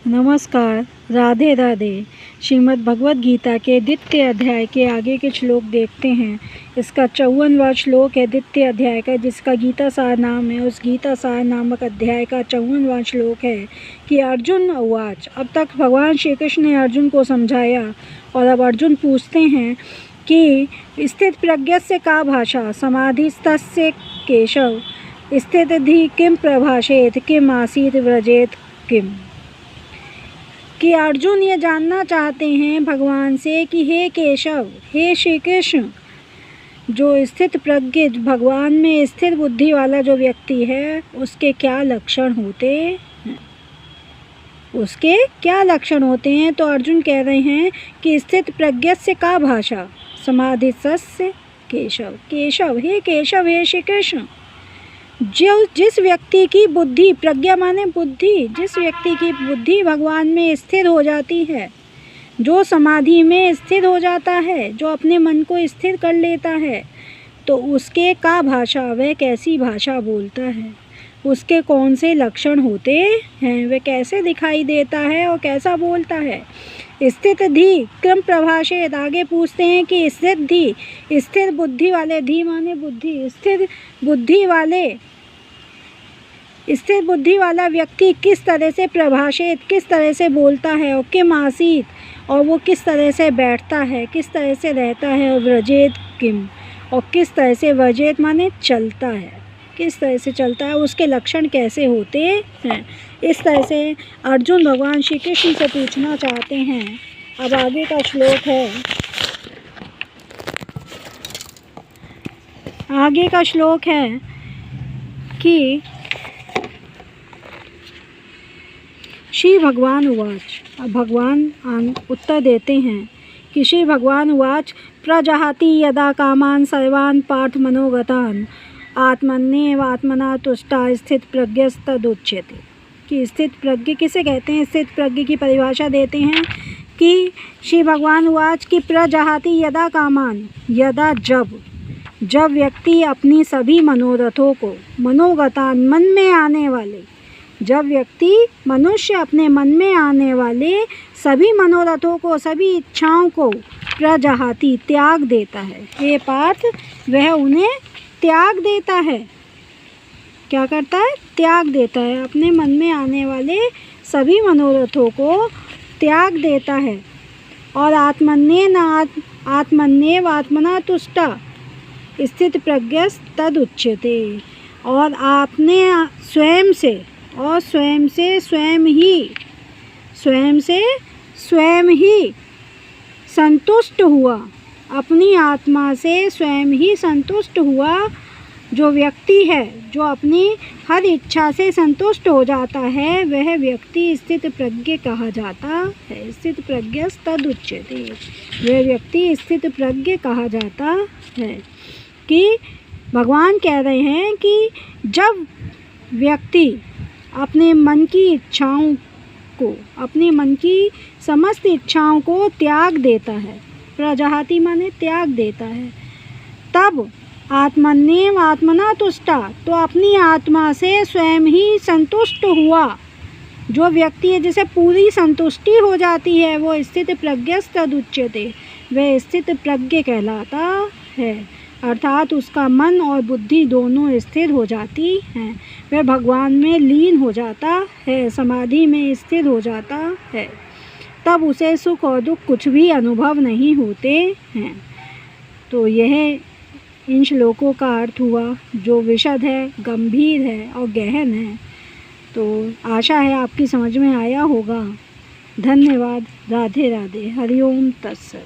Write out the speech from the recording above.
नमस्कार, राधे राधे। श्रीमद् भगवद गीता के द्वितीय अध्याय के आगे के श्लोक देखते हैं। इसका 54वां श्लोक है द्वितीय अध्याय का, जिसका गीता सार नाम है। उस गीता सार नामक अध्याय का 54वां श्लोक है कि अर्जुन उवाच। अब तक भगवान श्री कृष्ण ने अर्जुन को समझाया और अब अर्जुन पूछते हैं कि स्थित प्रज्ञस्य का भाषा समाधिस्तस्य केशव स्थितधि किम प्रभाषेत किम आसीत व्रजेत किम। कि अर्जुन ये जानना चाहते हैं भगवान से कि हे केशव, हे श्री कृष्ण, जो स्थित प्रज्ञ भगवान में स्थिर बुद्धि वाला जो व्यक्ति है उसके क्या लक्षण होते हैं, उसके क्या लक्षण होते हैं। तो अर्जुन कह रहे हैं कि स्थित प्रज्ञस्य का भाषा समाधिस्तस्य केशव। केशव, हे केशव, हे श्री कृष्ण, जिस व्यक्ति की बुद्धि, प्रज्ञा माने बुद्धि, जिस व्यक्ति की बुद्धि भगवान में स्थिर हो जाती है, जो समाधि में स्थिर हो जाता है, जो अपने मन को स्थिर कर लेता है, तो उसके का भाषा, वह कैसी भाषा बोलता है, उसके कौन से लक्षण होते हैं, वह कैसे दिखाई देता है और कैसा बोलता है। स्थित धी क्रम प्रभाषित, आगे पूछते हैं कि स्थित धी, स्थिर बुद्धि वाले, धी माने बुद्धि, स्थिर बुद्धि वाला व्यक्ति किस तरह से प्रभाषित, किस तरह से बोलता है, और किम आसीत, और वो किस तरह से बैठता है, किस तरह से रहता है, और व्रजेत किम, और किस तरह से, व्रजेत माने चलता है, किस तरह से चलता है, उसके लक्षण कैसे होते हैं। इस तरह से अर्जुन भगवान श्री कृष्ण से पूछना चाहते हैं। अब आगे का श्लोक है, आगे का श्लोक है कि श्री भगवान उवाच। अब भगवान उत्तर देते हैं कि श्री भगवान उवाच प्रजहाति यदा कामान सर्वान् पार्थ मनोगतान् आत्मन्येव आत्मना तुष्टा स्थित प्रज्ञस्तदुच्यते। कि स्थित प्रज्ञ किसे कहते हैं, स्थित प्रज्ञ की परिभाषा देते हैं कि श्री भगवान उवाच की प्रजहाति यदा कामान, यदा जब व्यक्ति अपनी सभी मनोरथों को, मनोगतान मन में आने वाले, जब व्यक्ति मनुष्य अपने मन में आने वाले सभी मनोरथों को, सभी इच्छाओं को प्रजहाति त्याग देता है, हे पार्थ, वह उन्हें त्याग देता है। क्या करता है, त्याग देता है, अपने मन में आने वाले सभी मनोरथों को त्याग देता है। और आत्मन्येव आत्मना तुष्टा स्थित प्रज्ञस्तदुच्यते, और आपने स्वयं से स्वयं ही संतुष्ट हुआ, अपनी आत्मा से स्वयं ही संतुष्ट हुआ जो व्यक्ति है, जो अपनी हर इच्छा से संतुष्ट हो जाता है, वह व्यक्ति स्थित प्रज्ञ कहा जाता है। स्थित प्रज्ञस्तदुच्यते, वह व्यक्ति स्थित प्रज्ञ कहा जाता है। कि भगवान कह रहे हैं कि जब व्यक्ति अपने मन की इच्छाओं को, अपने मन की समस्त इच्छाओं को त्याग देता है, प्रजहाति माने त्याग देता है, तब आत्मन्येव आत्मना तुष्टा, तो अपनी आत्मा से स्वयं ही संतुष्ट हुआ जो व्यक्ति है, जिसे पूरी संतुष्टि हो जाती है, वो स्थित प्रज्ञस्तदुच्यते, वह स्थित प्रज्ञ कहलाता है। अर्थात उसका मन और बुद्धि दोनों स्थिर हो जाती हैं, वह भगवान में लीन हो जाता है, समाधि में स्थिर हो जाता है, तब उसे सुख और दुख कुछ भी अनुभव नहीं होते हैं। तो यह इन श्लोकों का अर्थ हुआ, जो विशद है, गंभीर है और गहन है। तो आशा है आपकी समझ में आया होगा। धन्यवाद। राधे राधे। हरिओम तत्सत।